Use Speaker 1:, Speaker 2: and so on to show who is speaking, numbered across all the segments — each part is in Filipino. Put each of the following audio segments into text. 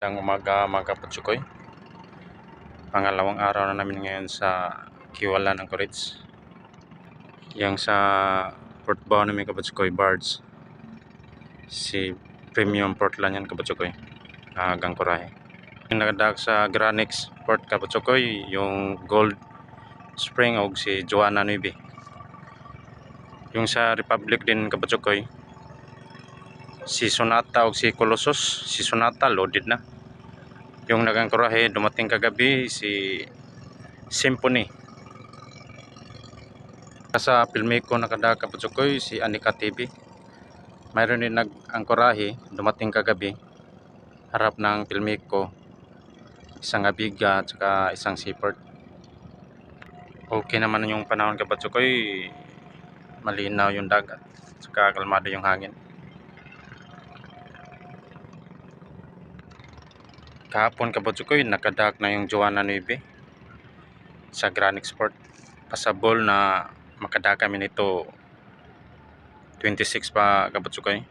Speaker 1: Ang umaga mga kapatsukoy. Pangalawang araw na namin ngayon sa Kiwalan ng Corits. Yang sa port bow namin kapatsukoy, Bards. Si Premium Portland yan kapatsukoy. Hanggang Coraje. Yung nakadag sa Granix Port kapatsukoy, yung Gold Spring o si Joanna Nuibi. Yung sa Republic din kapatsukoy, si Sonata o si Colossus. Si Sonata loaded na. Yung nagang Coraje dumating kagabi si Symphony. Sa Pilmico nakada kapatsukoy si Anika TV. Mayroon din ang Coraje dumating kagabi harap ng Pilmico, isang Abiga at saka isang Seaport. Okay naman yung panahon kapatsukoy, malinaw yung dagat at saka kalmado yung hangin. Kahapon kapatsukoy nakadak na yung Joanna Nuibi sa Granix Port. Pasabol na makada kami nito 26 pa kapatsukoy.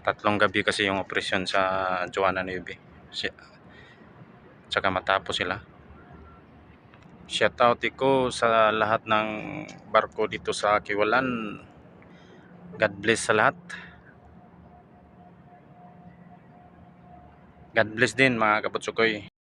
Speaker 1: Tatlong gabi kasi yung operasyon sa Joanna Nuibi. Tsaka matapos sila. Shoutout ko sa lahat ng barko dito sa Kiwalan. God bless sa lahat. God bless din mga kapatsukoy.